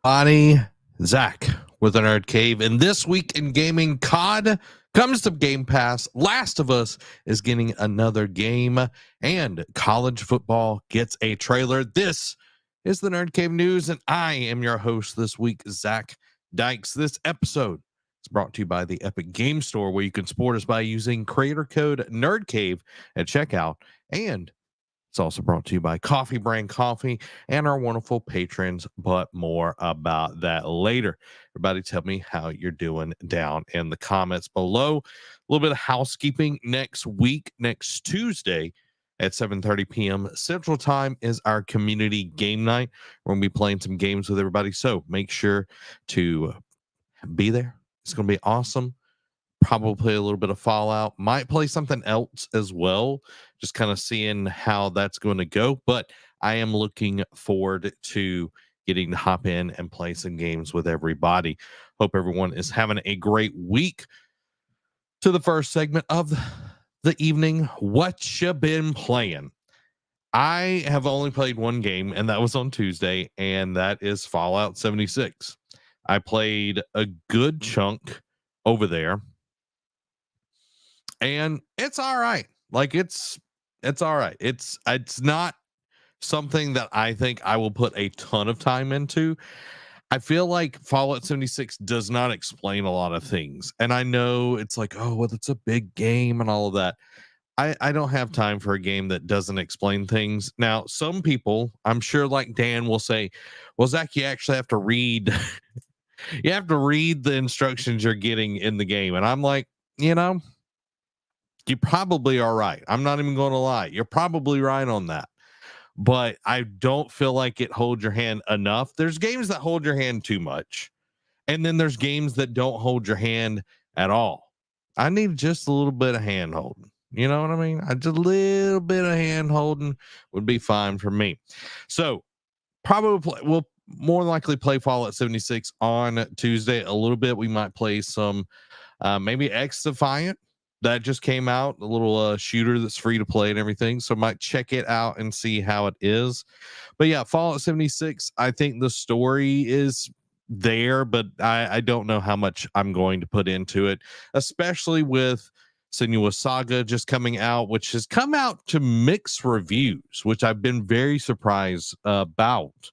Bonnie, Zach with the NerdCave, and this week in gaming, COD comes to Game Pass. Last of Us is getting another game, and college football gets a trailer. This is the NerdCave News, and I am your host this week, Zach Dykes. This episode is brought to you by the Epic Game Store, where you can support us by using creator code NerdCave at checkout, and it's also brought to you by Coffee Brand Coffee and our wonderful patrons, but more about that later. Everybody tell me how you're doing down in the comments below. A little bit of housekeeping next week, next Tuesday at 7:30 p.m. Central Time is our community game night. We're going to be playing some games with everybody, so make sure to be there. It's going to be awesome. Probably play a little bit of Fallout, might play something else as well, just kind of seeing how that's going to go. But I am looking forward to getting to hop in and play some games with everybody. Hope everyone is having a great week. To the first segment of the evening, what you been playing? I have only played one game, and that was on Tuesday, and that is Fallout 76. I played a good chunk over there, and it's all right. Like it's all right. It's not something that I think I will put a ton of time into. I feel like Fallout 76 does not explain a lot of things. And I know it's like, oh, well, it's a big game and all of that. I don't have time for a game that doesn't explain things. Now, some people, I'm sure like Dan will say, well, Zach, you actually have to read you have to read the instructions you're getting in the game. And I'm like, you probably are right. I'm not even going to lie. You're probably right on that. But I don't feel like it holds your hand enough. There's games that hold your hand too much. And then there's games that don't hold your hand at all. I need just a little bit of hand holding. You know what I mean? Just a little bit of hand holding would be fine for me. So probably we'll more likely play Fallout 76 on Tuesday a little bit. We might play some maybe X Defiant. That just came out, a little shooter that's free to play and everything. So I might check it out and see how it is. But yeah, Fallout 76, I think the story is there, but I don't know how much I'm going to put into it, especially with Senua Saga just coming out, which has come out to mixed reviews, which I've been very surprised about.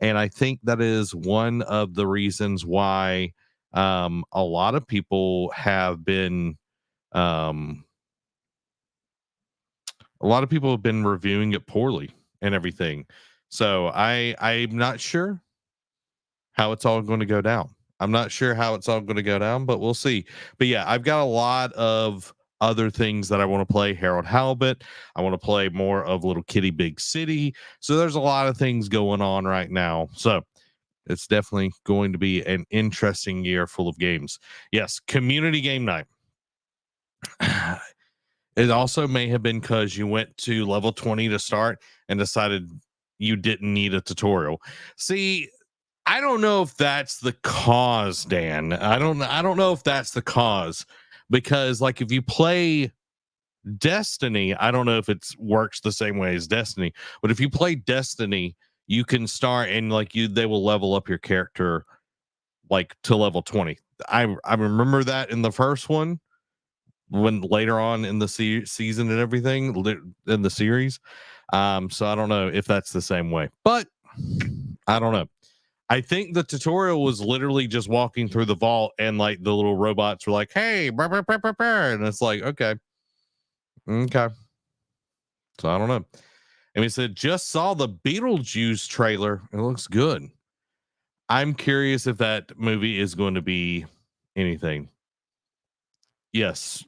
And I think that is one of the reasons why a lot of people have been reviewing it poorly and everything. So I'm not sure how it's all going to go down. But we'll see. But yeah, I've got a lot of other things that I want to play. Harold Halibut. I want to play more of Little Kitty Big City. So there's a lot of things going on right now. So it's definitely going to be an interesting year full of games. Yes, community game night. It also may have been because you went to level 20 to start and decided you didn't need a tutorial. See, I don't know if that's the cause, Dan. I don't know if that's the cause, because like if you play Destiny, I don't know if it works the same way as Destiny, but if you play Destiny, you can start and they will level up your character like to level 20. I remember that in the first one, when later on in the season and everything in the series. So I don't know if that's the same way, but I don't know. I think the tutorial was literally just walking through the vault and like the little robots were like, hey, brr, brr, brr, brr, brr. And it's like, okay. So I don't know. And we said, just saw the Beetlejuice trailer. It looks good. I'm curious if that movie is going to be anything. Yes.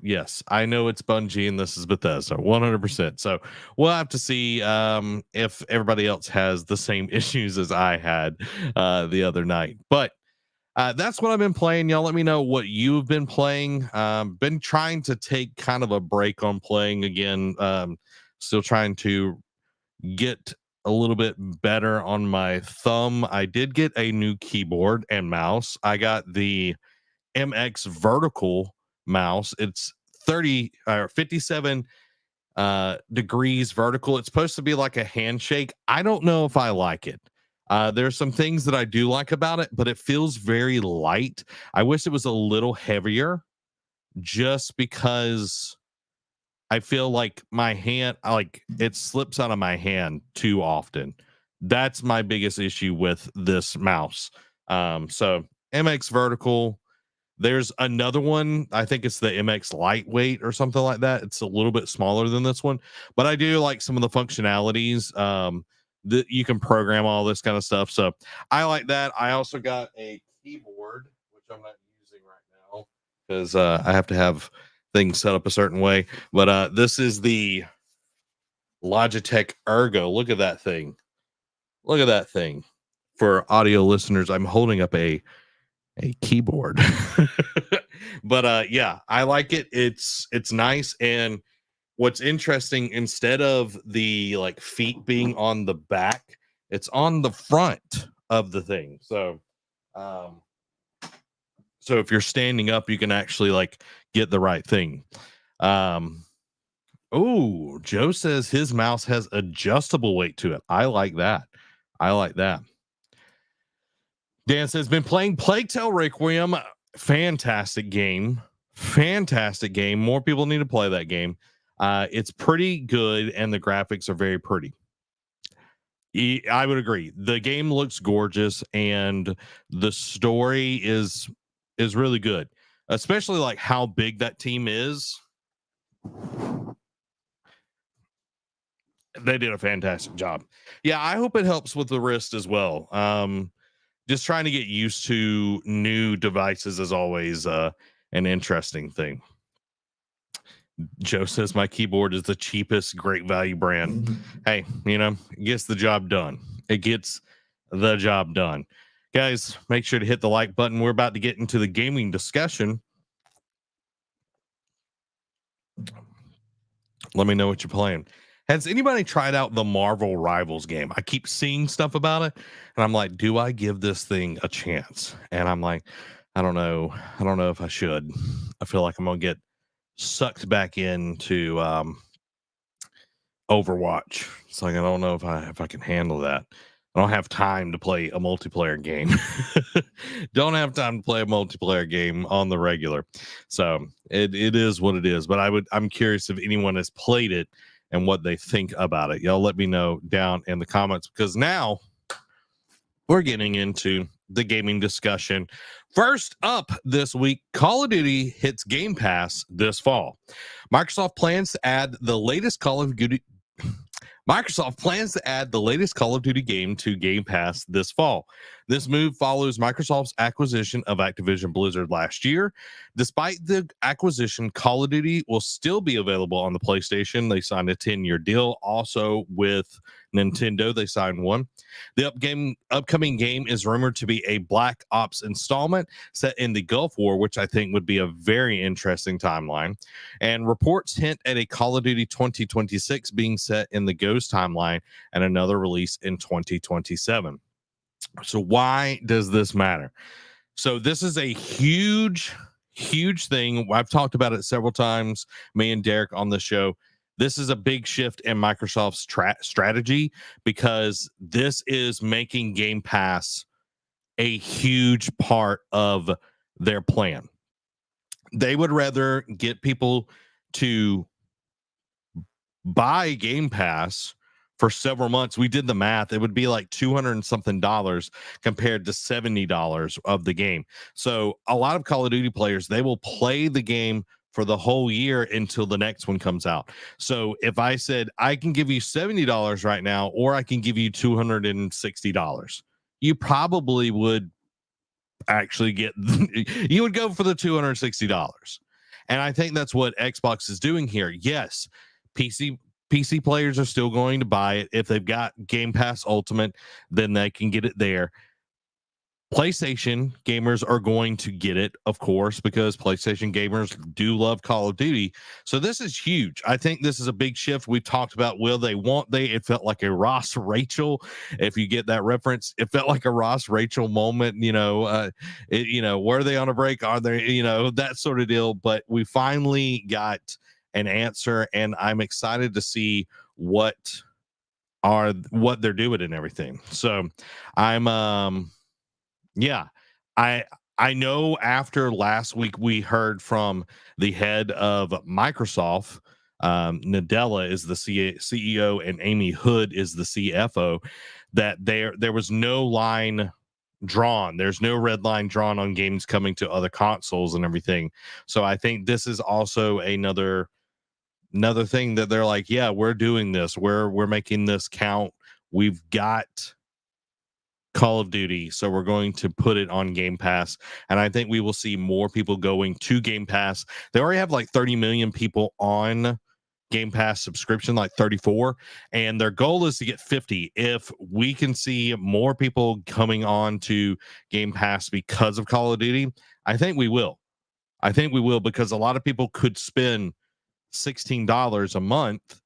I know it's Bungie and this is Bethesda, 100%. So we'll have to see if everybody else has the same issues as I had the other night. But that's what I've been playing. Y'all let me know what you've been playing. Been trying to take kind of a break on playing again. Still trying to get a little bit better on my thumb. I did get a new keyboard and mouse. I got the MX vertical mouse. It's 30 or 57 degrees vertical. It's supposed to be like a handshake. I don't know if I like it. There's some things that I do like about it, but it feels very light. I wish it was a little heavier just because I feel like my hand, like it slips out of my hand too often. That's my biggest issue with this mouse. So MX Vertical, there's another one. I think it's the MX Lightweight or something like that. It's a little bit smaller than this one, but I do like some of the functionalities. That you can program all this kind of stuff. So I like that. I also got a keyboard, which I'm not using right now because I have to have things set up a certain way. But this is the Logitech Ergo. Look at that thing. Look at that thing. For audio listeners, I'm holding up a keyboard. But yeah, I like it. It's nice. And what's interesting, instead of the like feet being on the back, it's on the front of the thing. Um so if you're standing up, you can actually like get the right thing. um Oh, Joe says his mouse has adjustable weight to it. I like that. I like that. Dan says, been playing Plague Tale Requiem. Fantastic game. Fantastic game. More people need to play that game. It's pretty good, and the graphics are very pretty. I would agree. The game looks gorgeous, and the story is really good, especially like how big that team is. They did a fantastic job. Yeah, I hope it helps with the wrist as well. Just trying to get used to new devices is always an interesting thing. Joe says my keyboard is the cheapest great value brand. Hey, it gets the job done. It gets the job done. Guys, make sure to hit the like button. We're about to get into the gaming discussion. Let me know what you're playing. Has anybody tried out the Marvel Rivals game? I keep seeing stuff about it, and I'm like, do I give this thing a chance? And I'm like, I don't know. I don't know if I should. I feel like I'm gonna get sucked back into Overwatch. It's like I don't know if I can handle that. I don't have time to play a multiplayer game. Don't have time to play a multiplayer game on the regular. So it is what it is. But I'm curious if anyone has played it and what they think about it. Y'all let me know down in the comments, because now we're getting into the gaming discussion. First up this week, Call of Duty hits Game Pass this fall. Microsoft plans to add the latest Call of Duty game to Game Pass this fall. This move follows Microsoft's acquisition of Activision Blizzard last year. Despite the acquisition, Call of Duty will still be available on the PlayStation. They signed a 10-year deal. Also with Nintendo, they signed one. The upcoming game is rumored to be a Black Ops installment set in the Gulf War, which I think would be a very interesting timeline. And reports hint at a Call of Duty 2026 being set in the Ghost timeline and another release in 2027. So why does this matter? So this is a huge thing. I've talked about it several times, me and Derek on the show. This is a big shift in Microsoft's strategy, because this is making Game Pass a huge part of their plan. They would rather get people to buy Game Pass for several months. We did the math. It would be like $200 and something compared to $70 of the game. So a lot of Call of Duty players, they will play the game for the whole year until the next one comes out. So if I said, I can give you $70 right now, or I can give you $260, you probably would actually get, you would go for the $260. And I think that's what Xbox is doing here. Yes, PC players are still going to buy it. If they've got Game Pass Ultimate, then they can get it there. PlayStation gamers are going to get it, of course, because PlayStation gamers do love Call of Duty. So this is huge. I think this is a big shift. We talked about it felt like a Ross Rachel. If you get that reference, it felt like a Ross Rachel moment. Were they on a break? Are they, that sort of deal. But we finally got an answer, and I'm excited to see what are what they're doing and everything. So I'm yeah, I I know after last week we heard from the head of Microsoft. Nadella is the CEO and Amy Hood is the CFO. That there was no line drawn. There's no red line drawn on games coming to other consoles and everything. So I think this is also another thing that they're like, yeah, we're doing this. We're making this count. We've got Call of Duty, so we're going to put it on Game Pass. And I think we will see more people going to Game Pass. They already have like 30 million people on Game Pass subscription, like 34, and their goal is to get 50. If we can see more people coming on to Game Pass because of Call of Duty, I think we will. I think we will because a lot of people could spend $16 a month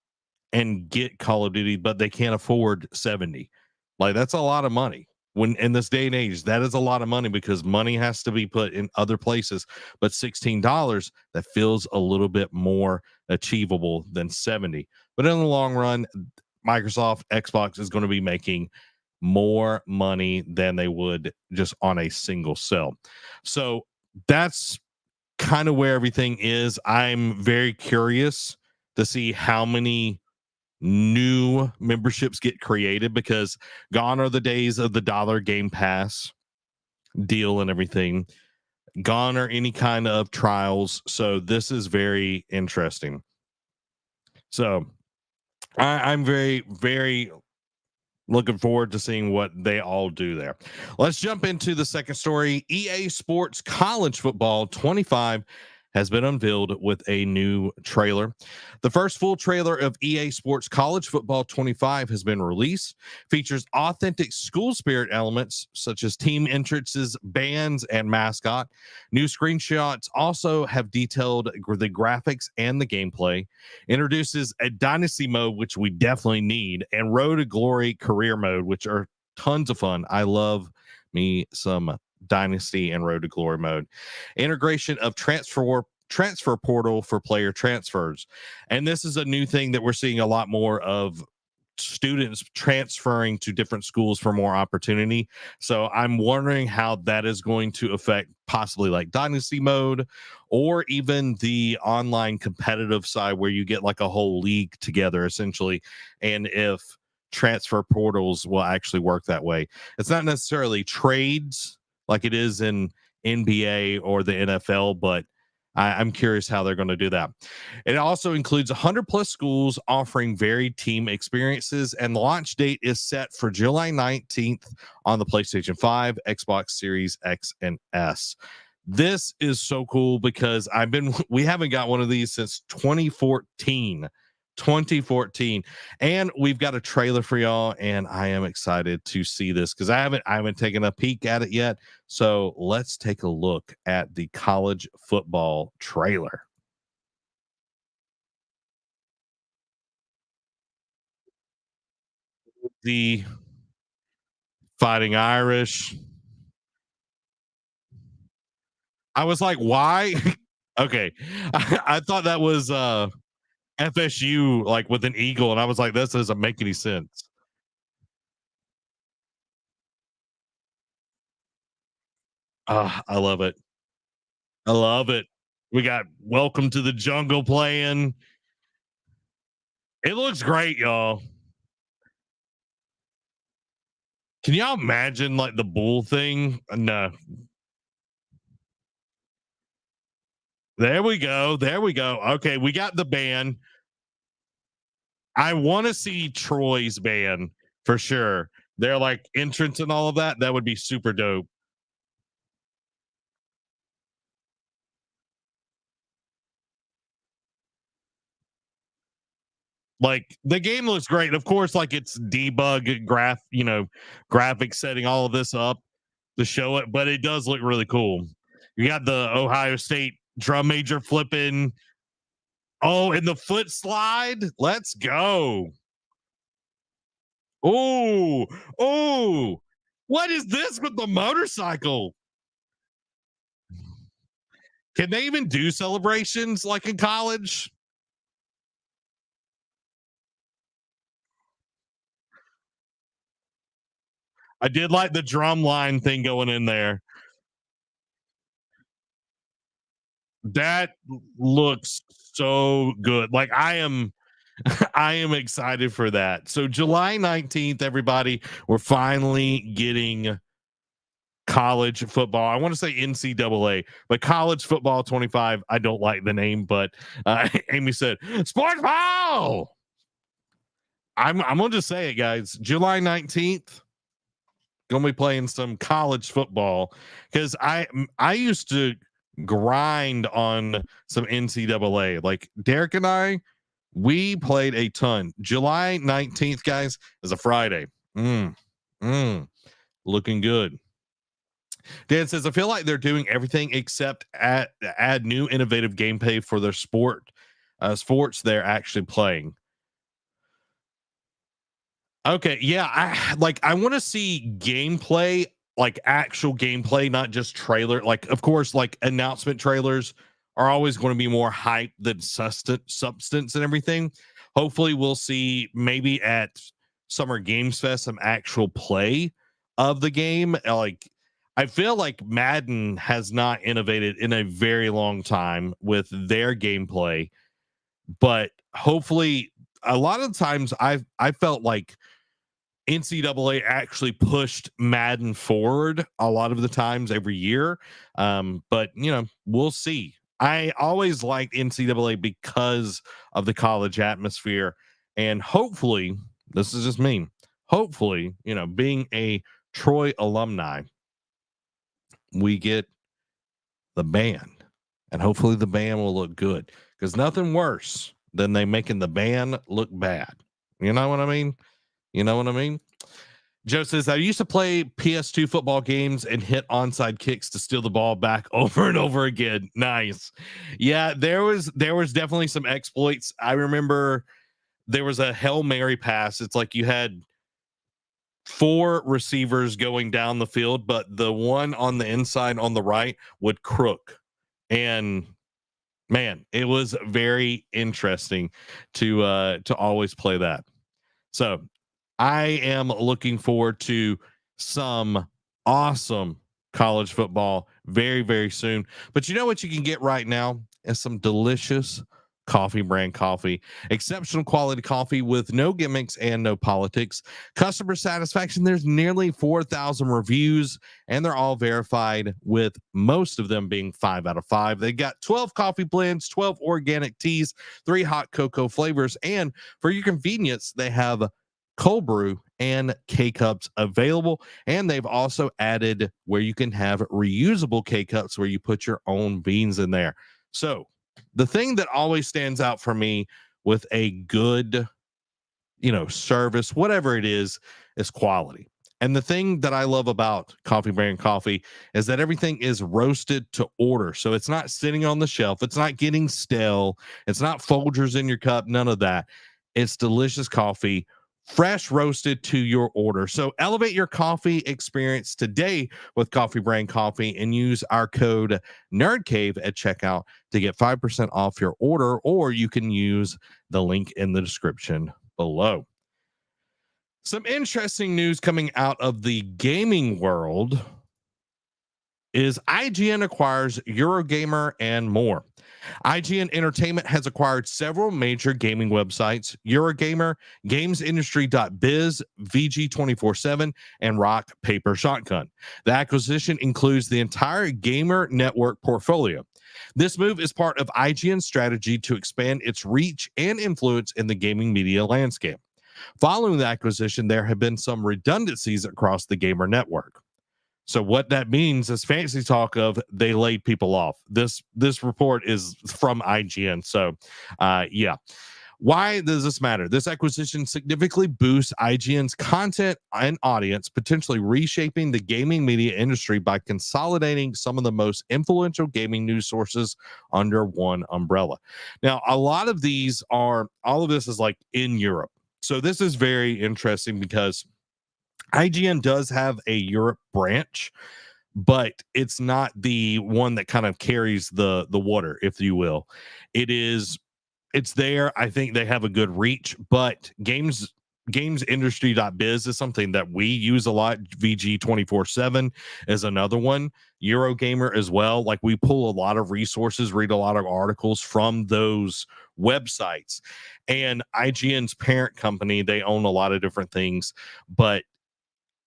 and get Call of Duty, but they can't afford 70. Like that's a lot of money. When in this day and age, that is a lot of money because money has to be put in other places. But $16, that feels a little bit more achievable than 70. But in the long run, Microsoft, Xbox is going to be making more money than they would just on a single sell. So that's kind of where everything is. I'm very curious to see how many new memberships get created because gone are the days of the dollar Game Pass deal and everything. Gone are any kind of trials. So this is very interesting. So I'm very, very looking forward to seeing what they all do there. Let's jump into the second story. EA Sports College Football 25 has been unveiled with a new trailer. The first full trailer of EA Sports College Football 25 has been released. Features authentic school spirit elements such as team entrances, bands, and mascot. New screenshots also have detailed the graphics and the gameplay. Introduces a dynasty mode, which we definitely need, and road to glory career mode, which are tons of fun. I love me some dynasty and road to glory mode. Integration of transfer portal for player transfers, and this is a new thing that we're seeing a lot more of, students transferring to different schools for more opportunity. So I'm wondering how that is going to affect possibly like dynasty mode or even the online competitive side where you get like a whole league together essentially. And if transfer portals will actually work that way. It's not necessarily trades like it is in NBA or the NFL, but I'm curious how they're going to do that. It also includes 100 plus schools offering varied team experiences, and the launch date is set for July 19th on the PlayStation 5, Xbox Series X, and S. This is so cool because we haven't got one of these since 2014. 2014, and we've got a trailer for y'all, and I am excited to see this because I haven't taken a peek at it yet. So let's take a look at the college football trailer. The Fighting Irish. I was like, why? Okay. I thought that was FSU like with an eagle, and I was like, this doesn't make any sense. I love it. I love it. We got Welcome to the Jungle playing. It looks great, y'all. Can y'all imagine like the bull thing? No. There we go. There we go. Okay, we got the band. I want to see Troy's band for sure. They're like entrance and all of that. That would be super dope. Like the game looks great. Of course, like it's debug graphics setting all of this up to show it, but it does look really cool. You got the Ohio State drum major flipping. Oh, and the foot slide. Let's go. Oh, oh. What is this with the motorcycle? Can they even do celebrations like in college? I did like the drum line thing going in there. That looks so good. Like I am I am excited for that. So July 19th, everybody, we're finally getting college football. I want to say NCAA, but college football 25. I don't like the name, but Amy said sports ball. I'm gonna just say it, guys. July 19th, gonna be playing some college football because I used to grind on some NCAA. Like Derek and I, we played a ton. July 19th, guys, is a Friday. Mm, mm, looking good. Dan says, I feel like they're doing everything except add new innovative gameplay for their sports they're actually playing. Okay, yeah, I want to see gameplay, like actual gameplay, not just trailer. Like, of course, like announcement trailers are always going to be more hype than substance and everything. Hopefully, we'll see maybe at Summer Games Fest some actual play of the game. Like, I feel like Madden has not innovated in a very long time with their gameplay, but hopefully, a lot of times I felt like NCAA actually pushed Madden forward a lot of the times every year. But we'll see. I always liked NCAA because of the college atmosphere. And hopefully, this is just me. Hopefully, being a Troy alumni, we get the band. And hopefully the band will look good. Because nothing worse than they making the band look bad. You know what I mean? You know what I mean? Joe says, I used to play PS2 football games and hit onside kicks to steal the ball back over and over again. Nice. Yeah, there was definitely some exploits. I remember there was a Hail Mary pass. It's like you had four receivers going down the field, but the one on the inside on the right would crook. And man, it was very interesting to always play that. So I am looking forward to some awesome college football very, very soon. But you know what you can get right now is some delicious coffee brand coffee, exceptional quality coffee with no gimmicks and no politics. Customer satisfaction, there's nearly 4,000 reviews, and they're all verified, with most of them being 5 out of 5. They got 12 coffee blends, 12 organic teas, 3 hot cocoa flavors, and for your convenience, they have cold brew and K cups available. And they've also added where you can have reusable K cups where you put your own beans in there. So the thing that always stands out for me with a good, service, whatever it is quality. And the thing that I love about Coffee Brand Coffee is that everything is roasted to order. So it's not sitting on the shelf. It's not getting stale. It's not Folgers in your cup. None of that. It's delicious coffee, fresh roasted to your order. So elevate your coffee experience today with Coffee Brand Coffee and use our code NerdCave at checkout to get 5% off your order, or you can use the link in the description below. Some interesting news coming out of the gaming world is IGN acquires Eurogamer and more. IGN Entertainment has acquired several major gaming websites: Eurogamer, GamesIndustry.biz, VG247, and Rock Paper Shotgun. The acquisition includes the entire Gamer Network portfolio. This move is part of IGN's strategy to expand its reach and influence in the gaming media landscape. Following the acquisition, there have been some redundancies across the Gamer Network. So what that means is fancy talk of they laid people off. This report is from IGN. So yeah. Why does this matter? This acquisition significantly boosts IGN's content and audience, potentially reshaping the gaming media industry by consolidating some of the most influential gaming news sources under one umbrella. Now, all of this is like in Europe. So this is very interesting because IGN does have a Europe branch, but it's not the one that kind of carries the water, if you will. It's there. I think they have a good reach, but gamesindustry.biz is something that we use a lot. VG 24/7 is another one. Eurogamer as well. Like, we pull a lot of resources, read a lot of articles from those websites. And IGN's parent company, they own a lot of different things, but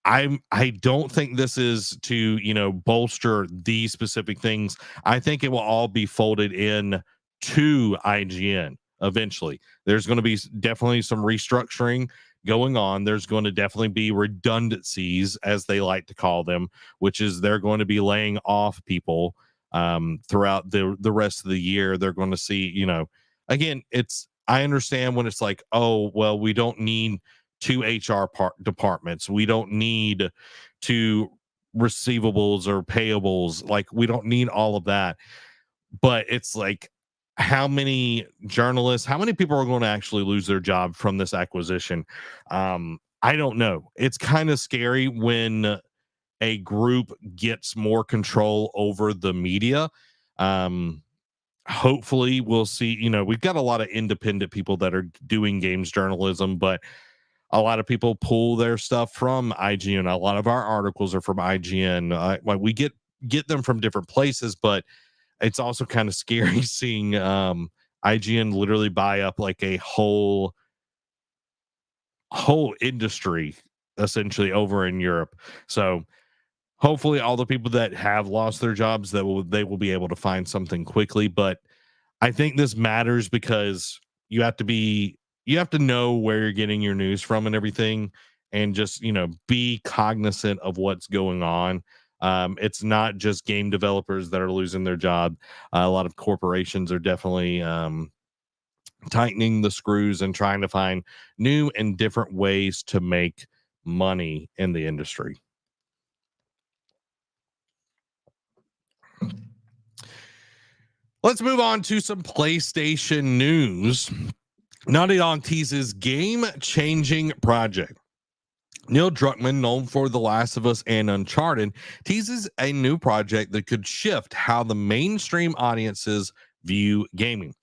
I don't think this is to, bolster these specific things. I think it will all be folded in to IGN eventually. There's going to be definitely some restructuring going on. There's going to definitely be redundancies, as they like to call them, which is they're going to be laying off people throughout the rest of the year. They're going to see, again, I understand when it's like, oh, well, we don't need two departments. We don't need two receivables or payables. Like, we don't need all of that. But it's like, how many journalists, how many people are going to actually lose their job from this acquisition? I don't know. It's kind of scary when a group gets more control over the media. Hopefully we'll see, we've got a lot of independent people that are doing games journalism, but a lot of people pull their stuff from IGN. A lot of our articles are from IGN. Like, we get them from different places, but it's also kind of scary seeing IGN literally buy up like a whole industry essentially over in Europe. So hopefully all the people that have lost their jobs, they will be able to find something quickly. But I think this matters because you have to know where you're getting your news from and everything, and just, be cognizant of what's going on. It's not just game developers that are losing their job. A lot of corporations are definitely tightening the screws and trying to find new and different ways to make money in the industry. Let's move on to some PlayStation news. Naughty Dog teases game-changing project. Neil Druckmann, known for The Last of Us and Uncharted, teases a new project that could shift how the mainstream audiences view gaming.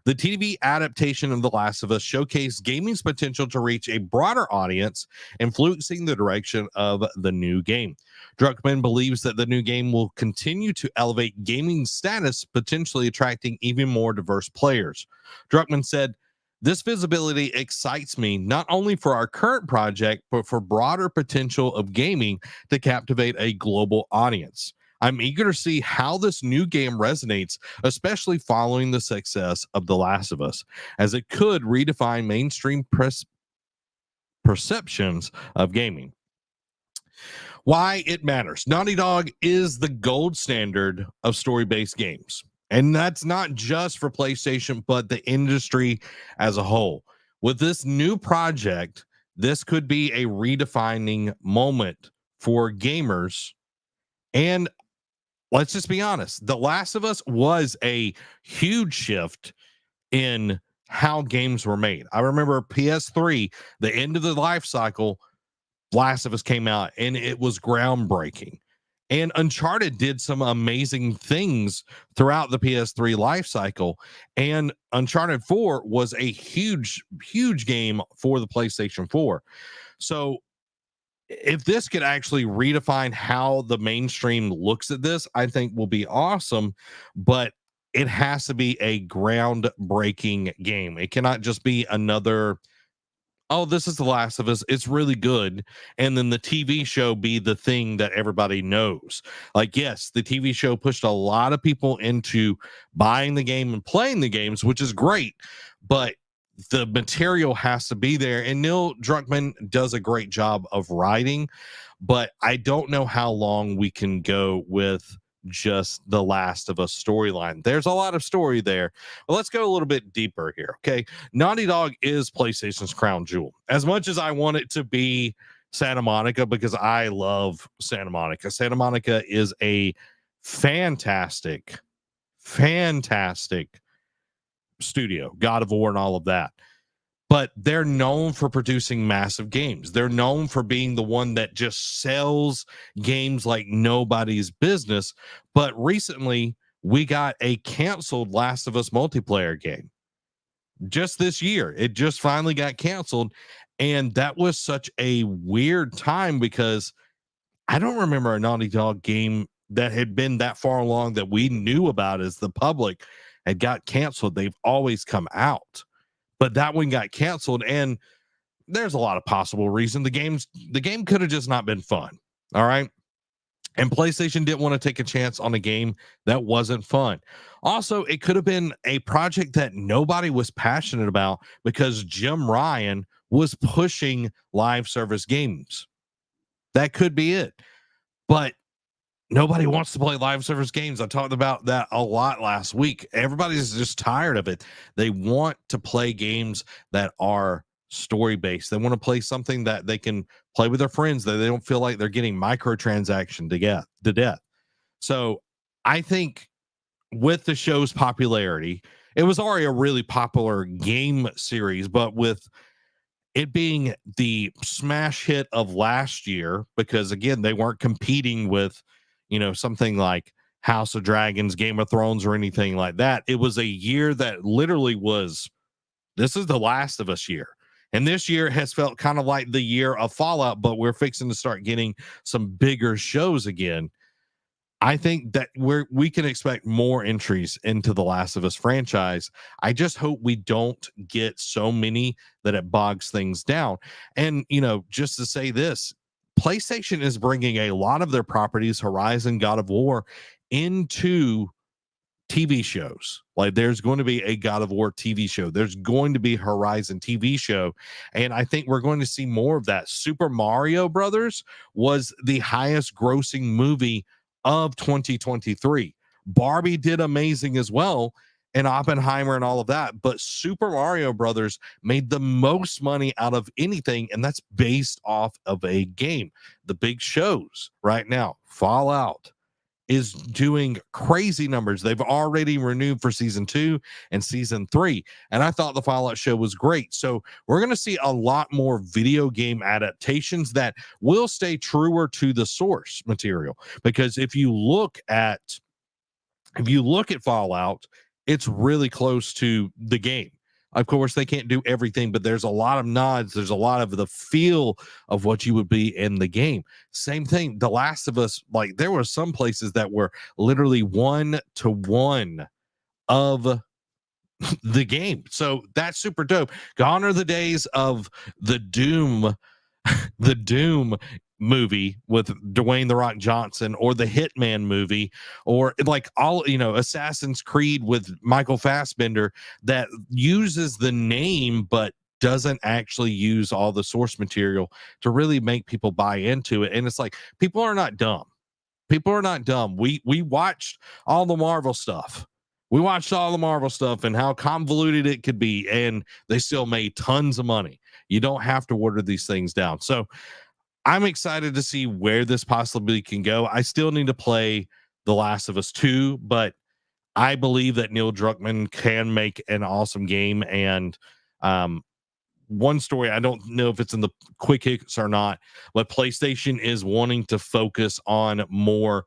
The TV adaptation of The Last of Us showcased gaming's potential to reach a broader audience, influencing the direction of the new game. Druckmann believes that the new game will continue to elevate gaming status, potentially attracting even more diverse players. Druckmann said, "This visibility excites me not only for our current project, but for broader potential of gaming to captivate a global audience. I'm eager to see how this new game resonates, especially following the success of The Last of Us, as it could redefine mainstream perceptions of gaming." Why it matters. Naughty Dog is the gold standard of story-based games. And that's not just for PlayStation, but the industry as a whole. With this new project, this could be a redefining moment for gamers. And let's just be honest, The Last of Us was a huge shift in how games were made. I remember PS3, the end of the life cycle, Last of Us came out, and it was groundbreaking. And Uncharted did some amazing things throughout the PS3 life cycle. And Uncharted 4 was a huge, huge game for the PlayStation 4. So if this could actually redefine how the mainstream looks at this, I think will be awesome. But it has to be a groundbreaking game. It cannot just be another, oh, this is The Last of Us, it's really good, and then the TV show be the thing that everybody knows. Like, yes, the TV show pushed a lot of people into buying the game and playing the games, which is great, but the material has to be there. And Neil Druckmann does a great job of writing, but I don't know how long we can go with just the Last of Us storyline. There's a lot of story there, but let's go a little bit deeper here. Okay, Naughty Dog is PlayStation's crown jewel. As much as I want it to be Santa Monica, because I love Santa Monica. Santa Monica is a fantastic, fantastic studio, God of War and all of that. But they're known for producing massive games. They're known for being the one that just sells games like nobody's business. But recently, we got a canceled Last of Us multiplayer game. Just this year, it just finally got canceled. And that was such a weird time because I don't remember a Naughty Dog game that had been that far along that we knew about as the public had got canceled. They've always come out, but that one got canceled, and there's a lot of possible reason. The game could have just not been fun. All right. And PlayStation didn't want to take a chance on a game that wasn't fun. Also, it could have been a project that nobody was passionate about because Jim Ryan was pushing live service games. That could be it. But nobody wants to play live service games. I talked about that a lot last week. Everybody's just tired of it. They want to play games that are story based. They want to play something that they can play with their friends, that they don't feel like they're getting microtransaction to death. So I think with the show's popularity, it was already a really popular game series, but with it being the smash hit of last year, because again, they weren't competing with, something like House of Dragons, Game of Thrones, or anything like that. It was a year that literally was, this is the Last of Us year. And this year has felt kind of like the year of Fallout, but we're fixing to start getting some bigger shows again. I think that we can expect more entries into the Last of Us franchise. I just hope we don't get so many that it bogs things down. And, just to say this, PlayStation is bringing a lot of their properties, Horizon, God of War, into TV shows. Like there's going to be a God of War TV show. There's going to be Horizon TV show. And I think we're going to see more of that. Super Mario Brothers was the highest grossing movie of 2023. Barbie did amazing as well, and Oppenheimer and all of that. But Super Mario Brothers made the most money out of anything, and that's based off of a game. The big shows right now, Fallout is doing crazy numbers. They've already renewed for season 2 and season 3. And I thought the Fallout show was great. So we're going to see a lot more video game adaptations that will stay truer to the source material. Because if you look at Fallout, it's really close to the game. Of course, they can't do everything, but there's a lot of nods. There's a lot of the feel of what you would be in the game. Same thing. The Last of Us, like there were some places that were literally 1-to-1 of the game. So that's super dope. Gone are the days of the Doom the Doom movie with Dwayne the Rock Johnson, or the Hitman movie, or like Assassin's Creed with Michael Fassbender that uses the name but doesn't actually use all the source material to really make people buy into it. And it's like, people are not dumb. People are not dumb. We watched all the Marvel stuff. We watched all the Marvel stuff and how convoluted it could be, and they still made tons of money. You don't have to water these things down. So I'm excited to see where this possibly can go. I still need to play The Last of Us 2, but I believe that Neil Druckmann can make an awesome game. And one story, I don't know if it's in the quick hits or not, but PlayStation is wanting to focus on more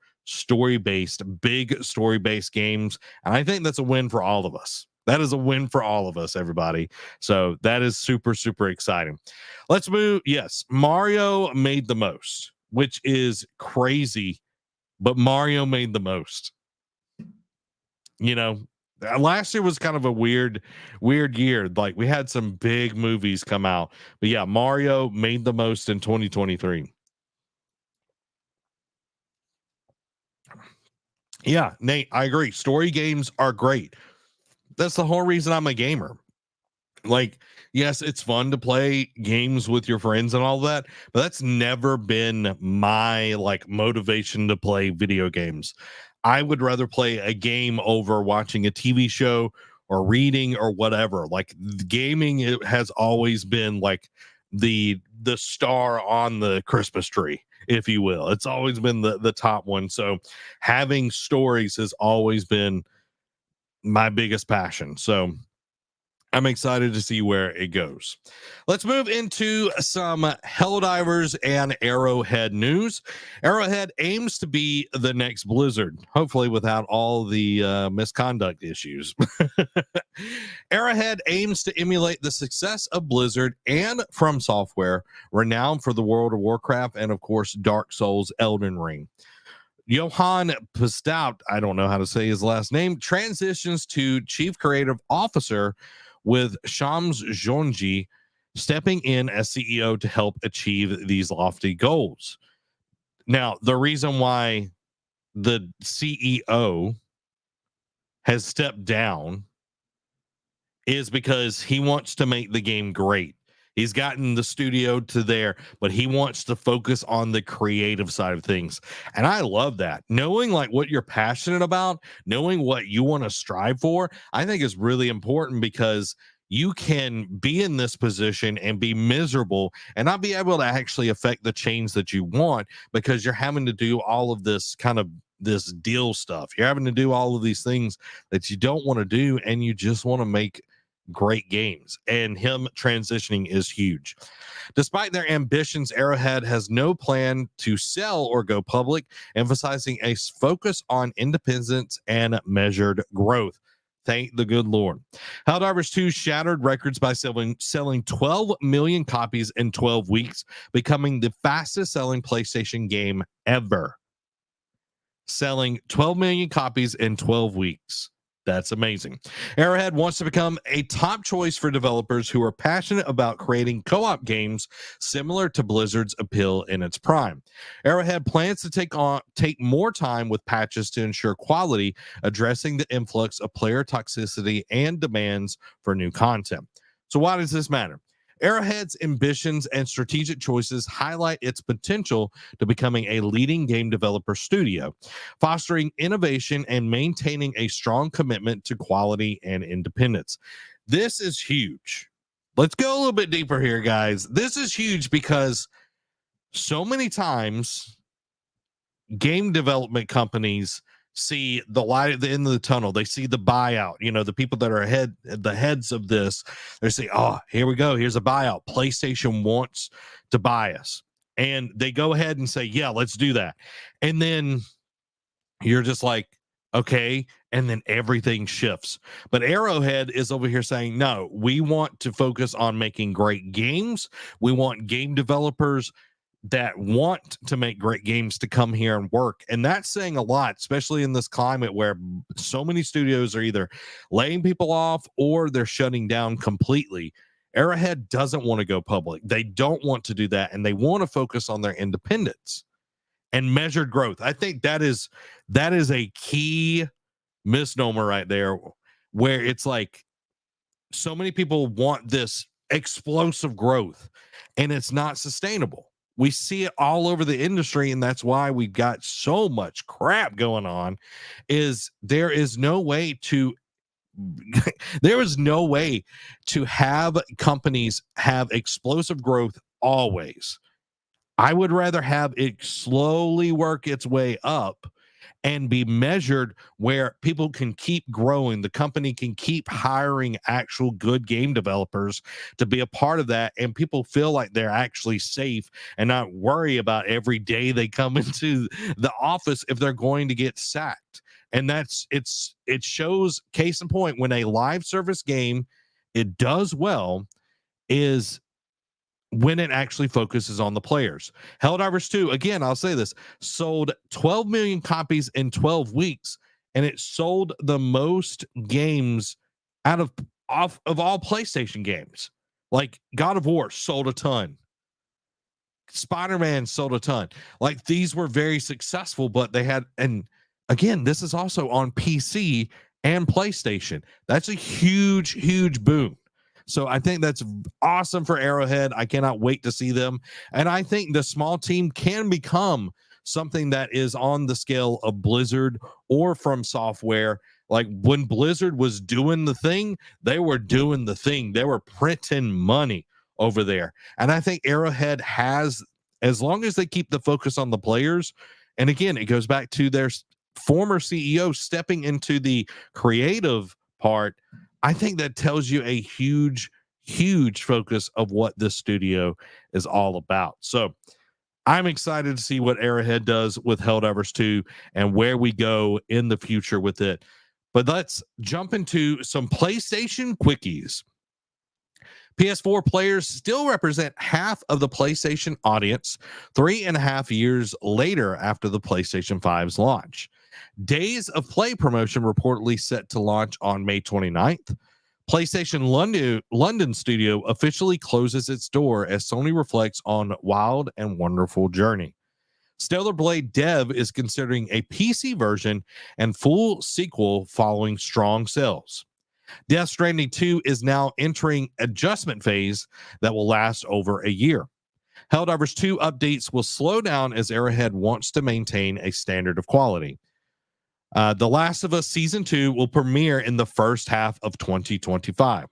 big story based games. And I think that's a win for all of us. That is a win for all of us, everybody. So that is super, super exciting. Let's move. Yes, Mario made the most, which is crazy, but Mario made the most. Last year was kind of a weird year. Like we had some big movies come out, but yeah, Mario made the most in 2023. Yeah, Nate, I agree. Story games are great. That's the whole reason I'm a gamer. Like, yes, it's fun to play games with your friends and all that, but that's never been my like motivation to play video games. I would rather play a game over watching a TV show or reading or whatever. Like gaming, it has always been like the star on the Christmas tree, if you will. It's always been the top one. So having stories has always been my biggest passion. So I'm excited to see where it goes. Let's move into some Helldivers and Arrowhead news. Arrowhead aims to be the next Blizzard, hopefully without all the misconduct issues. Arrowhead aims to emulate the success of Blizzard and From Software, renowned for the World of Warcraft and, of course, Dark Souls, Elden Ring. Johan Pistout, I don't know how to say his last name, transitions to Chief Creative Officer, with Shams Jonji stepping in as CEO to help achieve these lofty goals. Now, the reason why the CEO has stepped down is because he wants to make the game great. He's gotten the studio to there, but he wants to focus on the creative side of things. And I love that. Knowing like what you're passionate about, knowing what you want to strive for, I think is really important, because you can be in this position and be miserable and not be able to actually affect the change that you want, because you're having to do all of this kind of this deal stuff. You're having to do all of these things that you don't want to do, and you just want to make great games, and him transitioning is huge. Despite their ambitions, Arrowhead has no plan to sell or go public, emphasizing a focus on independence and measured growth. Thank the good Lord. Helldivers 2 shattered records by selling 12 million copies in 12 weeks, becoming the fastest selling PlayStation game ever. Selling 12 million copies in 12 weeks. That's amazing. Arrowhead wants to become a top choice for developers who are passionate about creating co-op games similar to Blizzard's appeal in its prime. Arrowhead plans to take more time with patches to ensure quality, addressing the influx of player toxicity and demands for new content. So why does this matter? Arrowhead's ambitions and strategic choices highlight its potential to becoming a leading game developer studio, fostering innovation and maintaining a strong commitment to quality and independence. This is huge. Let's go a little bit deeper here, guys. This is huge because so many times game development companies see the light at the end of the tunnel. They see the buyout. You know, the people that are the heads of this, they say, oh, here we go. Here's a buyout. PlayStation wants to buy us. And they go ahead and say, yeah, let's do that. And then you're just like, okay. And then everything shifts. But Arrowhead is over here saying, no, we want to focus on making great games. We want game developers that want to make great games to come here and work. And that's saying a lot, especially in this climate where so many studios are either laying people off or they're shutting down completely. Arrowhead doesn't want to go public. They don't want to do that. And they want to focus on their independence and measured growth. I think that is a key misnomer right there, where it's like so many people want this explosive growth and it's not sustainable. We see it all over the industry, and that's why we've got so much crap going on. Is there is no way to there is no way to have companies have explosive growth always. I would rather have it slowly work its way up and be measured, where people can keep growing. The company can keep hiring actual good game developers to be a part of that. And people feel like they're actually safe and not worry about every day they come into the office if they're going to get sacked. And it shows, case in point, when a live service game, it does well, is when it actually focuses on the players. Helldivers 2, again, I'll say this, sold 12 million copies in 12 weeks, and it sold the most games out of all PlayStation games. Like God of War sold a ton. Spider-Man sold a ton. Like these were very successful, but they had, and again, this is also on PC and PlayStation. That's a huge, huge boom. So I think that's awesome for Arrowhead. I cannot wait to see them. And I think the small team can become something that is on the scale of Blizzard or From Software. Like when Blizzard was doing the thing, they were doing the thing. They were printing money over there. And I think Arrowhead has, as long as they keep the focus on the players, and again, it goes back to their former CEO stepping into the creative part, I think that tells you a huge focus of what this studio is all about. So I'm excited to see what Arrowhead does with Helldivers 2 and where we go in the future with it. But let's jump into some PlayStation quickies. PS4 players still represent half of the PlayStation audience 3.5 years later after the PlayStation 5's launch. Days of Play promotion reportedly set to launch on May 29th. PlayStation London studio officially closes its door as Sony reflects on Wild and Wonderful Journey. Stellar Blade Dev is considering a PC version and full sequel following strong sales. Death Stranding 2 is now entering adjustment phase that will last over a year. Helldivers 2 updates will slow down as Arrowhead wants to maintain a standard of quality. The Last of Us Season 2 will premiere in the first half of 2025.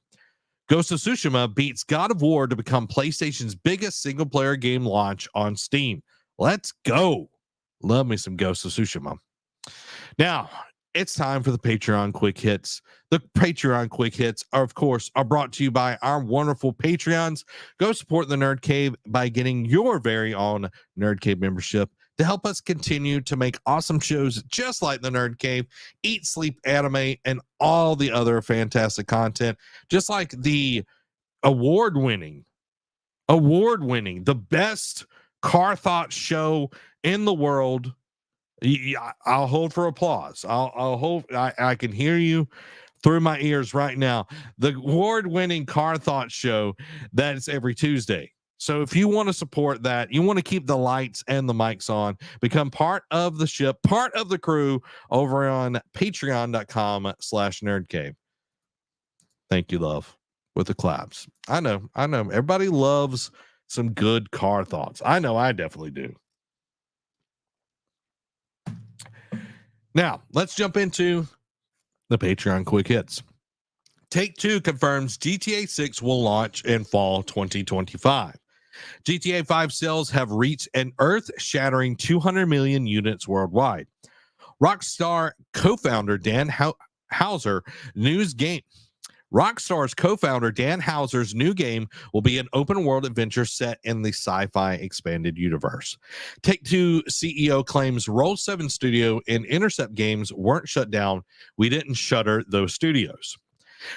Ghost of Tsushima beats God of War to become PlayStation's biggest single-player game launch on Steam. Let's go. Love me some Ghost of Tsushima. Now, it's time for the Patreon Quick Hits. The Patreon Quick Hits are, of course, brought to you by our wonderful Patreons. Go support the Nerd Cave by getting your very own Nerd Cave membership to help us continue to make awesome shows just like the Nerd Cave, Eat, Sleep, Anime, and all the other fantastic content, just like the award-winning, the best car thought show in the world. I'll hold for applause. I'll hold. I can hear you through my ears right now. The award-winning car thought show that's every Tuesday. So if you want to support that, you want to keep the lights and the mics on, become part of the ship, part of the crew over on patreon.com/nerdcave. Thank you, love, with the claps. I know. Everybody loves some good car thoughts. I know I definitely do. Now, let's jump into the Patreon Quick Hits. Take-Two confirms GTA 6 will launch in fall 2025. GTA 5 sales have reached an earth-shattering 200 million units worldwide. Rockstar co-founder Dan Houser Rockstar's co-founder Dan Houser's new game will be an open-world adventure set in the sci-fi expanded universe. Take-Two CEO claims Roll7 Studio and Intercept Games weren't shut down. We didn't shutter those studios.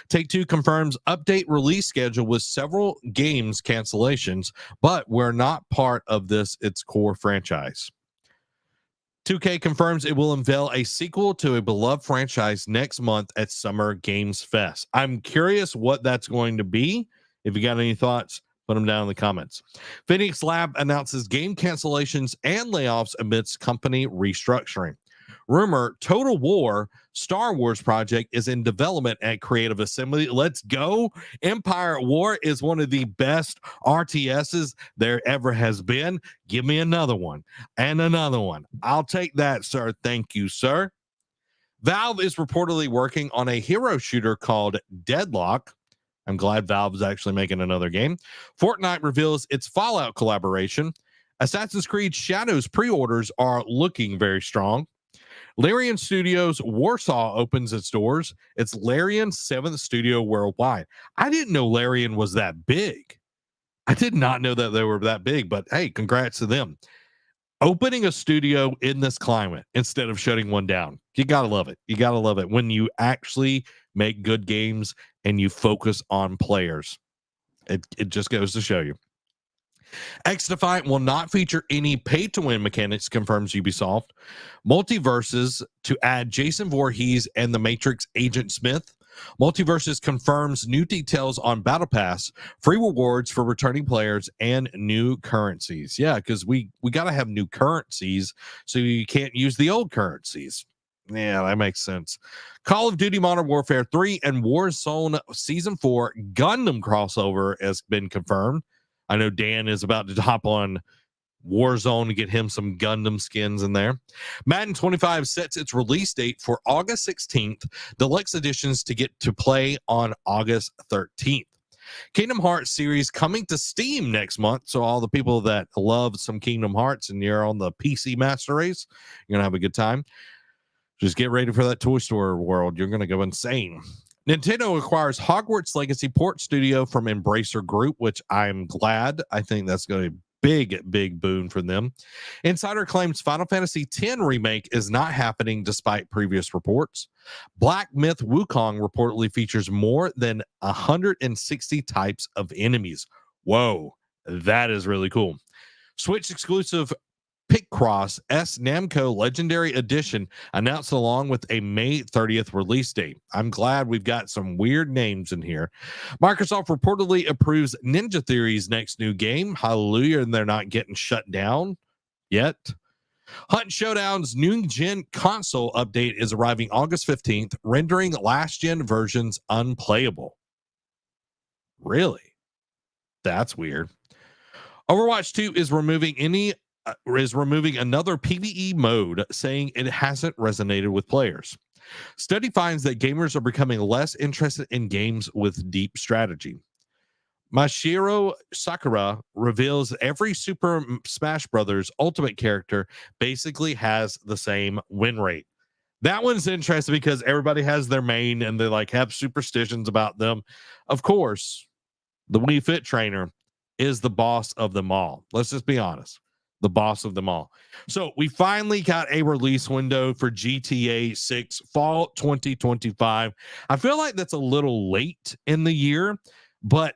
Take-Two confirms update release schedule with several games cancellations, but we're not part of its core franchise. 2K confirms it will unveil a sequel to a beloved franchise next month at Summer Games Fest. I'm curious what that's going to be. If you got any thoughts, put them down in the comments. Phoenix Lab announces game cancellations and layoffs amidst company restructuring. Rumor, Total War Star Wars project is in development at Creative Assembly. Let's go. Empire at War is one of the best RTSs there ever has been. Give me another one and another one. I'll take that, sir. Thank you, sir. Valve is reportedly working on a hero shooter called Deadlock. I'm glad Valve is actually making another game. Fortnite reveals its Fallout collaboration. Assassin's Creed Shadows pre-orders are looking very strong. Larian Studios Warsaw opens its doors. It's Larian's 7th studio worldwide. I didn't know Larian was that big. I did not know that they were that big, but hey, congrats to them. Opening a studio in this climate instead of shutting one down. You got to love it. You got to love it when you actually make good games and you focus on players. It just goes to show you. X-Defiant will not feature any pay-to-win mechanics, confirms Ubisoft. Multiverses to add Jason Voorhees and the Matrix Agent Smith. Multiverses confirms new details on Battle Pass, free rewards for returning players, and new currencies. Yeah, because we got to have new currencies, so you can't use the old currencies. Yeah, that makes sense. Call of Duty Modern Warfare 3 and Warzone Season 4 Gundam crossover has been confirmed. I know Dan is about to hop on Warzone to get him some Gundam skins in there. Madden 25 sets its release date for August 16th. Deluxe editions to get to play on August 13th. Kingdom Hearts series coming to Steam next month. So all the people that love some Kingdom Hearts and you're on the PC Master Race, you're going to have a good time. Just get ready for that Toy Store world. You're going to go insane. Nintendo acquires Hogwarts Legacy port studio from Embracer Group, which I'm glad. I think that's going to be big boon for them. Insider claims Final Fantasy X remake is not happening despite previous reports. Black Myth Wukong reportedly features more than 160 types of enemies. Whoa, that is really cool. Switch exclusive Picross S Namco Legendary Edition announced along with a May 30th release date. I'm glad we've got some weird names in here. Microsoft reportedly approves Ninja Theory's next new game. Hallelujah, and they're not getting shut down yet. Hunt Showdown's new gen console update is arriving August 15th, rendering last gen versions unplayable. Really? That's weird. Overwatch 2 is removing another PvE mode, saying it hasn't resonated with players. Study finds that gamers are becoming less interested in games with deep strategy. Mashiro Sakura reveals every Super Smash Bros. Ultimate character basically has the same win rate. That one's interesting because everybody has their main and they like have superstitions about them. Of course, the Wii Fit trainer is the boss of them all. Let's just be honest. The boss of them all. So we finally got a release window for GTA 6 fall 2025. I feel like that's a little late in the year, but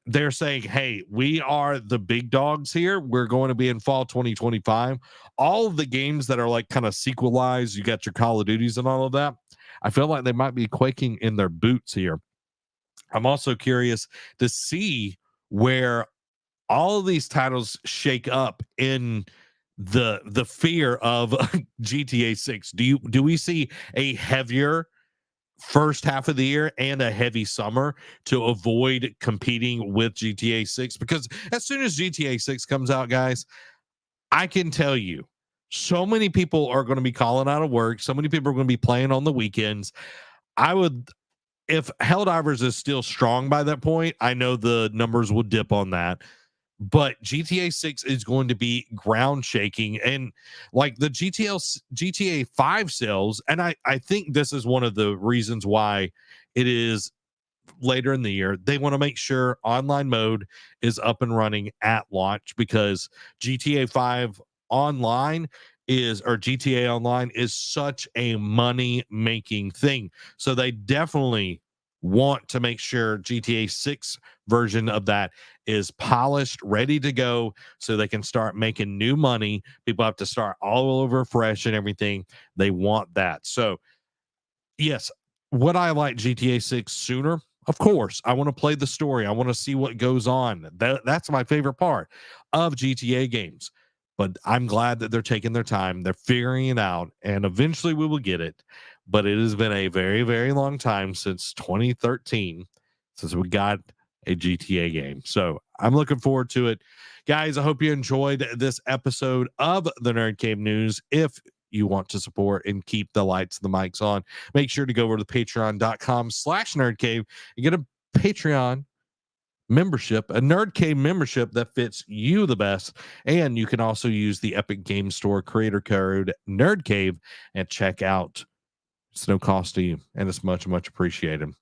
they're saying, hey, we are the big dogs here. We're going to be in fall 2025. All of the games that are like kind of sequelized, you got your Call of Duties and all of that. I feel like they might be quaking in their boots here. I'm also curious to see where all of these titles shake up in the fear of GTA 6. Do we see a heavier first half of the year and a heavy summer to avoid competing with GTA 6? Because as soon as GTA 6 comes out, guys, I can tell you so many people are going to be calling out of work. So many people are going to be playing on the weekends. If Helldivers is still strong by that point, I know the numbers will dip on that. But GTA 6 is going to be ground shaking, and like the GTA 5 sales, and I think this is one of the reasons why it is later in the year. They want to make sure online mode is up and running at launch, because GTA 5 online or GTA Online is such a money making thing. So they definitely want to make sure GTA 6 version of that is polished, ready to go, so they can start making new money. People have to start all over fresh and everything. They want that. So yes, would I like GTA 6 sooner? Of course. I want to play the story. I want to see what goes on. That's my favorite part of GTA games. But I'm glad that they're taking their time. They're figuring it out, and eventually we will get it. But it has been a very, very long time, since 2013, since we got a GTA game. So I'm looking forward to it. Guys, I hope you enjoyed this episode of the Nerd Cave News. If you want to support and keep the lights and the mics on, make sure to go over to patreon.com/nerdcave and get a Patreon membership, a NerdCave membership that fits you the best. And you can also use the Epic Game Store creator code NerdCave and check out. It's no cost to you, and it's much appreciated.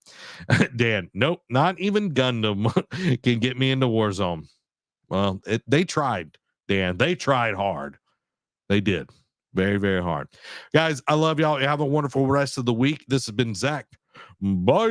Dan, nope, not even Gundam can get me into Warzone. Well, they tried, Dan. They tried hard. They did. Very, very hard. Guys, I love y'all. You have a wonderful rest of the week. This has been Zach. Bye.